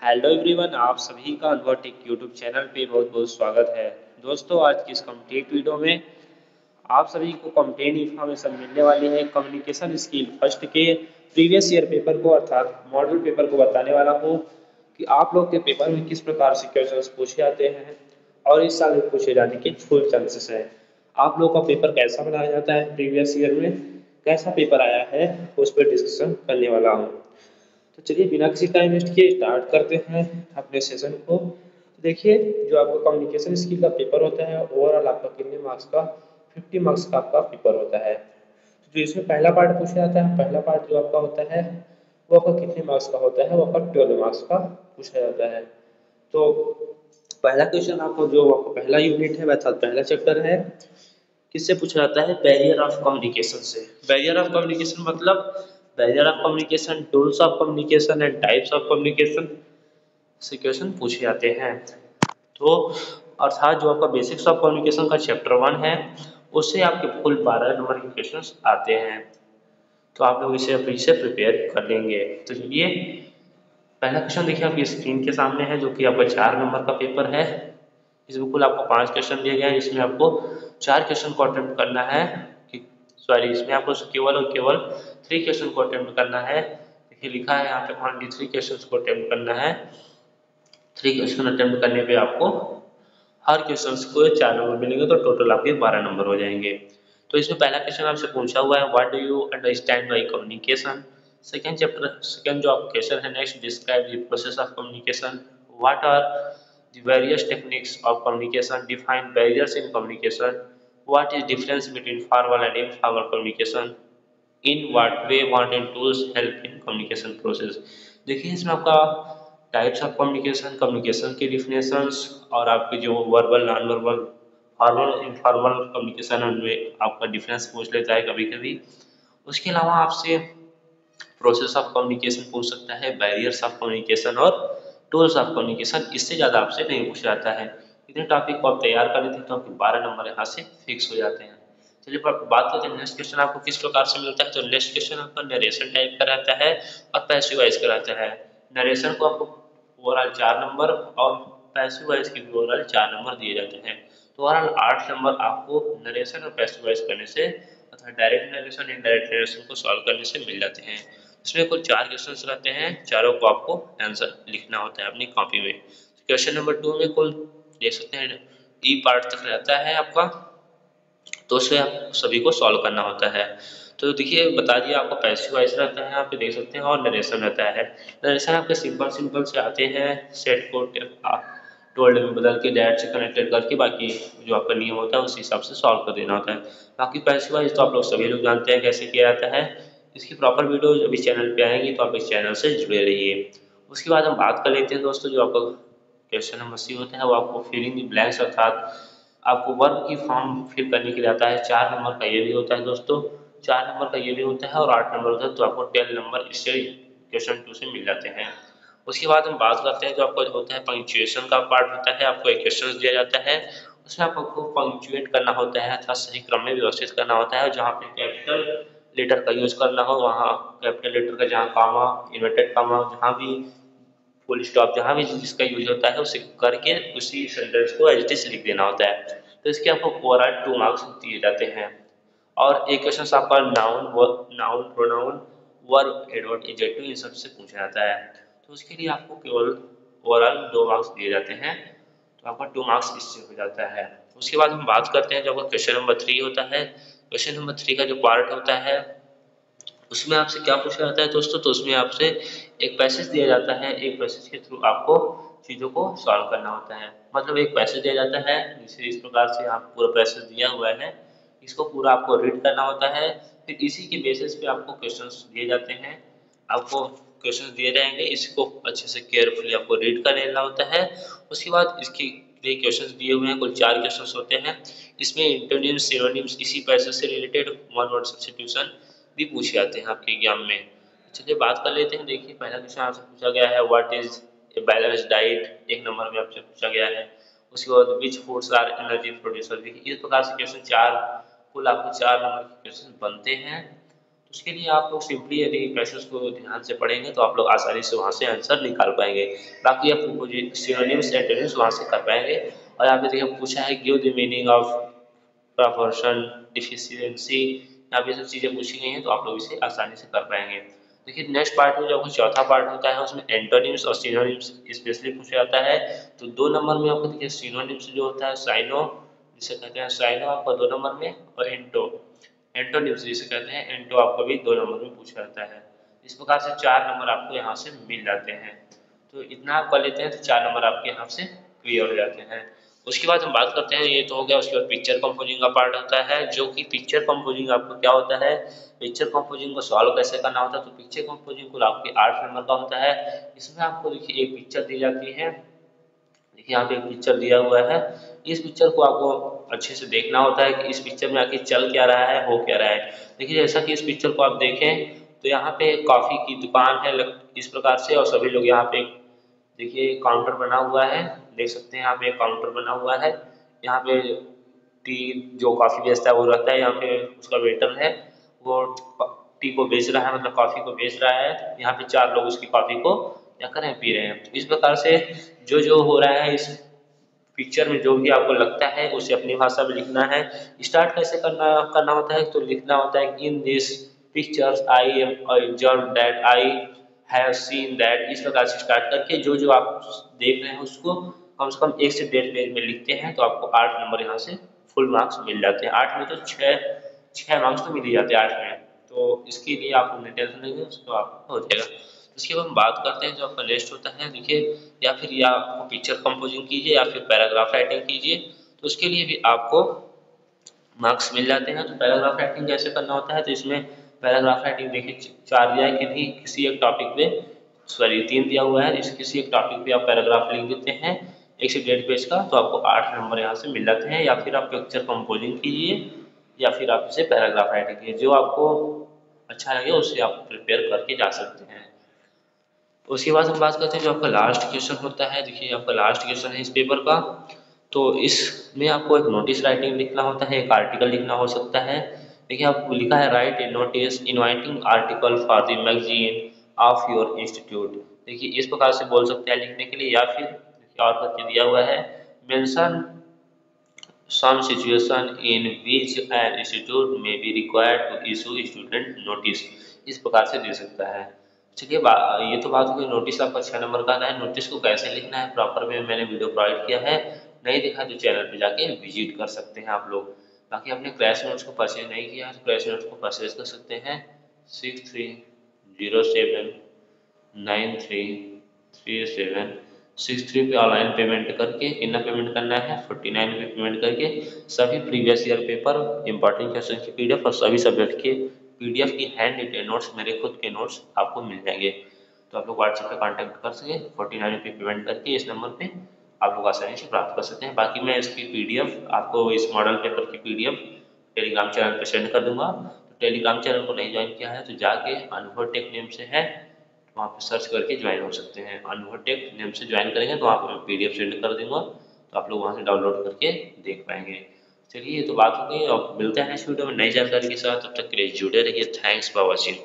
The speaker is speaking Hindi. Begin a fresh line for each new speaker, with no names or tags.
हेलो एवरीवन, आप सभी का अनुभव टेक यूट्यूब चैनल पे बहुत बहुत स्वागत है। दोस्तों, आज की इस कंप्लीट वीडियो में आप सभी को कंप्लीट इन्फॉर्मेशन मिलने वाली है कम्युनिकेशन स्किल फर्स्ट के प्रीवियस ईयर पेपर को अर्थात मॉडल पेपर को बताने वाला हूँ कि आप लोग के पेपर में किस प्रकार से क्वेश्चंस पूछे जाते हैं और इस साल में पूछे जाने के फुल चांसेस है। आप लोग का पेपर कैसा बनाया जाता है, प्रीवियस ईयर में कैसा पेपर आया है, उस पर डिस्कशन करने वाला हूँ। तो चलिए बिना किसी टाइम वेस्ट किए स्टार्ट करते हैं अपने सेशन को। तो देखिए, जो आपका कम्युनिकेशन स्किल का पेपर होता है ओवरऑल आपका कितने मार्क्स का, 50 मार्क्स का आपका पेपर होता है। तो जो इसमें पहला पार्ट पूछा जाता है, पहला पार्ट जो आपका होता है वो आपका कितने मार्क्स का होता है, वो आपका 12 मार्क्स का पूछा जाता है। तो पहला क्वेश्चन आपको जो आपका पहला यूनिट है अर्थात पहला चैप्टर है, किससे पूछा जाता है? बैरियर ऑफ कम्युनिकेशन से। बैरियर ऑफ कम्युनिकेशन मतलब barrier of communication, tools of communication and types of communication से क्वेश्चन पूछे जाते हैं। तो अर्थात जो आपका बेसिक्स ऑफ कम्युनिकेशन का चैप्टर 1 है उससे आपके कुल 12 नंबर के क्वेश्चन आते हैं। तो आप लोग इसे अभी से प्रिपेयर कर लेंगे। तो चलिए पहला क्वेश्चन देखिए आपकी स्क्रीन के सामने है, जो कि आपका 4 नंबर का पेपर है। इसमें कुल आपको 5 क्वेश्चन दिए गए हैं, इसमें आपको 4 क्वेश्चन को अटेम्प्ट करना है। सॉरी, इसमें आपको केवल और केवल 3 क्वेश्चन को अटेम्प्ट करना है। देखिए लिखा है यहाँ पे ओनली 3 क्वेश्चन को अटेम्प्ट करना है। 3 क्वेश्चन अटेम्प्ट करने पे आपको हर क्वेश्चन को 4 नंबर मिलेंगे, तो टोटल आपके 12 नंबर हो जाएंगे। तो इसमें पहला क्वेश्चन आपसे पूछा हुआ है, what do you understand by communication. Second chapter second जो आपका क्वेश्चन है next, describe the process of communication, what are the various techniques of communication, define barriers in communication, what is difference between formal and informal communication, in what way modern tools help in communication process। देखिए इसमें आपका टाइप्स ऑफ कम्युनिकेशन, कम्युनिकेशन के डिफिनेशंस और आपके जो verbal non verbal formal informal communication में आपका डिफरेंस पूछ लेता है कभी कभी। उसके अलावा आपसे प्रोसेस ऑफ कम्युनिकेशन पूछ सकता है, बैरियर्स ऑफ कम्युनिकेशन और टूल्स ऑफ कम्युनिकेशन। इससे ज़्यादा आपसे नहीं पूछा जाता है। इतने टॉपिक को आप तैयार कर लेते हैं तो आपके 12 नंबर यहाँ से फिक्स हो जाते हैं। चलिए बात करते हैं नेक्स्ट क्वेश्चन आपको किस प्रकार से मिलता है। तो नेक्स्ट क्वेश्चन आपका नरेशन टाइप का रहता है और पैसिव वॉइस का रहता है। नरेशन को आपको ओवरऑल 4 नंबर और पैसिव वॉइस के भी ओवरऑल 4 नंबर दिए जाते हैं। तो ओवरऑल 8 नंबर आपको नरेशन और पैसिव वॉइस करने से तथा डायरेक्ट नरेशन इनडायरेक्ट नरेशन को सॉल्व करने से मिल जाते हैं। इसमें कुल 4 क्वेश्चंस रहते हैं, चारों को आपको आंसर लिखना होता है अपनी कॉपी में। क्वेश्चन नंबर 2 में कुल देख सकते हैं ई पार्ट तक रहता है आपका, तो उसे आप सभी को सॉल्व करना होता है। तो देखिए बता दिया आपको पैसिव वॉइस रहता है, आप देख सकते हैं, और नरेशन रहता है। नरेशन आपके सिंपल सिंपल से आते हैं, सेट को टोल्ड में बदल के दैट से कनेक्टेड करके बाकी जो आपका नियम होता है उस हिसाब से सॉल्व कर देना होता है। बाकी पैसिव वॉइस तो आप लोग सभी लोग जानते हैं कैसे किया जाता है। इसकी प्रॉपर वीडियो अभी चैनल पे आएंगी, तो आप इस चैनल से जुड़े रहिए। उसके बाद हम बात कर लेते हैं दोस्तों, जो आपका क्वेश्चन नंबर सी होता है वो आपको फिलिंग द ब्लैंक्स अर्थात आपको वर्क की फॉर्म फिल करने के लिए आता है। 4 नंबर का ये भी होता है दोस्तों, 4 नंबर का ये भी होता है और 8 नंबर होता है, तो आपको 10 नंबर इससे क्वेश्चन 2 से मिल जाते हैं। उसके बाद हम बात करते हैं जो आपको होता है पंक्चुएशन का पार्ट होता है। आपको एक क्वेश्चन दिया जाता है, उसमें आपको पंक्चुएट करना होता है अर्थात सही क्रम में व्यवस्थित करना होता है। जहाँ पे कैपिटल लेटर का यूज करना हो वहाँ कैपिटल लेटर का, जहाँ कामा इन्वर्टेड कामा, जहाँ भी फुल स्टॉप, जहाँ भी जिसका यूज होता है उसे करके उसी सेंटेंस को एज इट इज लिख देना होता है। तो इसके आपको ओवरऑल 2 मार्क्स दिए जाते हैं। और एक क्वेश्चन आपका noun pronoun verb adverb adjective इन सब से पूछा जाता है। तो उसके लिए आपको केवल ओवरऑल 2 मार्क्स दिए जाते हैं, तो आपका 2 मार्क्स इससे हो जाता है। उसके बाद हम बात करते हैं जो आपका क्वेश्चन नंबर 3 होता है। क्वेश्चन नंबर 3 का जो पार्ट होता है उसमें आपसे क्या पूछा जाता है दोस्तों, तो उसमें आपसे एक पैसेज दिया जाता है, एक पैसेज के थ्रू आपको चीज़ों को सॉल्व करना होता है। मतलब एक पैसेज दिया जाता है जिसे इस प्रकार से आप पूरा पैसेज दिया हुआ है, इसको पूरा आपको रीड करना होता है। फिर इसी के बेसिस पे आपको क्वेश्चंस दिए जाते हैं, आपको क्वेश्चंस दिए रहेंगे, इसको अच्छे से केयरफुली आपको रीड कर लेना होता है। उसके बाद इसके लिए क्वेश्चंस दिए हुए हैं, कुल 4 क्वेश्चंस होते हैं। इसमें इंटोनिम्स सिनोनिम्स इसी पैसेज से रिलेटेड वन वर्ड सब्स्टिट्यूशन भी पूछे जाते हैं आपके एग्जाम में। चलिए बात कर लेते हैं। देखिए पहला क्वेश्चन आपसे पूछा गया है, what is a balanced diet, 1 number में आपसे पूछा गया है। उसके बाद विच फूड्स आर एनर्जी प्रोड्यूसर, इस प्रकार से क्वेश्चन 4 कुल आपको 4 नंबर के क्वेश्चन बनते हैं। तो
उसके लिए आप लोग सिंपली यदि पैसेज को ध्यान से पढ़ेंगे तो आप लोग आसानी से वहाँ से आंसर निकाल पाएंगे। बाकी आप सिनोनिम्स एंटोनिम्स वहाँ से कर पाएंगे। और यहाँ पे देखिए पूछा है give the meaning of proportion, deficiency, यहाँ पे सब चीज़ें पूछी गई हैं तो आप लोग इसे आसानी से कर पाएंगे। देखिए नेक्स्ट पार्ट में जो आपको चौथा पार्ट होता है उसमें एंटोनिम्स और सिनोनिम्स स्पेशली पूछा जाता है। तो 2 नंबर में आपको देखिए सिनोनिम्स जो होता है साइनो, जिसे कहते हैं साइनो आपको 2 नंबर में, और एंटोनिम्स जिसे कहते हैं एंटो आपको भी 2 नंबर में पूछा जाता है। इस प्रकार से 4 नंबर आपको यहाँ से मिल जाते हैं। तो इतना आप कर लेते हैं तो 4 नंबर आपके यहाँ से क्लियर हो जाते हैं। उसके बाद हम बात करते हैं, ये तो हो गया। उसके बाद पिक्चर कंपोजिंग का पार्ट होता है, जो कि पिक्चर कंपोजिंग आपको क्या होता है, पिक्चर कंपोजिंग को सॉल्व कैसे करना होता है। तो पिक्चर कंपोजिंग को आपके 8 नंबर का होता है। इसमें आपको देखिए एक पिक्चर दी जाती है, देखिए यहाँ पे एक पिक्चर दिया हुआ है। इस पिक्चर को आपको अच्छे से देखना होता है कि इस पिक्चर में आखिर चल क्या रहा है, हो क्या रहा है। देखिए जैसा कि इस पिक्चर को आप देखें तो यहाँ पे कॉफ़ी की दुकान है इस प्रकार से, और सभी लोग यहाँ पे देखिए काउंटर बना हुआ है, देख सकते हैं यहाँ पे काउंटर बना हुआ है। यहाँ पे टी जो कॉफ़ी बेचता है वो रहता है, यहाँ पे उसका वेटर है, वो टी को बेच रहा है, मतलब कॉफ़ी को बेच रहा है। यहाँ पे 4 लोग उसकी कॉफ़ी को क्या कर रहे हैं, पी रहे हैं। इस प्रकार से जो जो हो रहा है इस पिक्चर में, जो भी आपको लगता है उसे अपनी भाषा में लिखना है। स्टार्ट कैसे करना करना होता है, तो लिखना होता है in this pictures I am observe that I have seen that. इस प्रकार से स्टार्ट करके जो जो आप देख रहे हैं उसको कम से कम 1 से 1.5 पेज में लिखते हैं तो आपको 8 नंबर यहाँ से फुल मार्क्स मिल जाते हैं। 8 में तो 6 मार्क्स तो मिल ही जाते हैं 8 में, तो इसके लिए आप उन्हें टेंशन लेंगे उसको आपको हो जाएगा। उसके बाद हम बात करते हैं जो आपका नेक्स्ट होता है, देखिए या फिर या आपको पिक्चर कंपोजिंग कीजिए या फिर पैराग्राफ राइटिंग कीजिए, तो उसके लिए भी आपको मार्क्स मिल जाते हैं। तो पैराग्राफ राइटिंग कैसे करना होता है, तो इसमें पैराग्राफ राइटिंग देखिए 4 दिया है कि नहीं, किसी एक टॉपिक पे, सॉरी 3 दिया हुआ है, इस किसी एक टॉपिक पे आप पैराग्राफ लिख देते हैं 1 से 1.5 पेज का, तो आपको 8 नंबर यहाँ से मिल जाते हैं। या फिर आप पिक्चर कंपोजिंग कीजिए या फिर आप इसे पैराग्राफ राइटिंग कीजिए, जो आपको अच्छा लगे उससे आप प्रिपेयर करके जा सकते हैं। उसके बाद हम बात करते हैं जो आपका लास्ट क्वेश्चन होता है। देखिए आपका लास्ट क्वेश्चन है इस पेपर का, तो इसमें आपको एक नोटिस राइटिंग लिखना होता है, एक आर्टिकल लिखना हो सकता है। देखिए आपको लिखा है right A notice inviting article for the magazine of your institute. देखिए इस प्रकार से बोल सकते हैं लिखने के लिए, या फिर और करके दिया हुआ है mention some situation in which an institute may be required to issue student notice। इस प्रकार से दे सकता है। चलिए ये तो बात हो गई नोटिस आपका 6 नंबर का आता है। नोटिस को कैसे लिखना है प्रॉपर में मैंने वीडियो प्रोवाइड किया है, नहीं दिखा तो चैनल पे जाके विजिट कर सकते हैं आप लोग। बाकी आपने क्रैश नोट्स को परचेज नहीं किया तो क्रैश नोट्स को परचेज कर सकते हैं 6307933763 पे ऑनलाइन पेमेंट करके। कितना पेमेंट करना है, 49 रुपये पेमेंट करके सभी previous year paper, important question की पीडीएफ और सभी सब्जेक्ट के पीडीएफ की हैंड रिटेन नोट्स, मेरे खुद के नोट्स आपको मिल जाएंगे। तो आप लोग व्हाट्सएप पे कांटेक्ट कर सके 49 रुपये पेमेंट करके इस नंबर पे आप लोग आसानी से प्राप्त कर सकते हैं। बाकी मैं इसकी पीडीएफ आपको, इस मॉडल पेपर की पीडीएफ टेलीग्राम चैनल पे सेंड कर दूंगा। तो टेलीग्राम चैनल को नहीं ज्वाइन किया है तो जाके अनुभव टेक नेम से है, वहाँ पे सर्च करके ज्वाइन हो सकते हैं। अनुभव टेक नेम से ज्वाइन करेंगे तो वहाँ पर मैं पीडीएफ सेंड कर दूंगा, तो आप लोग वहाँ से डाउनलोड करके देख पाएंगे। चलिए ये तो बात हो गई, अब मिलते हैं नेक्स्ट वीडियो में नई जानकारी के साथ। तब तक के लिए जुड़े रहिए। Thanks for watching.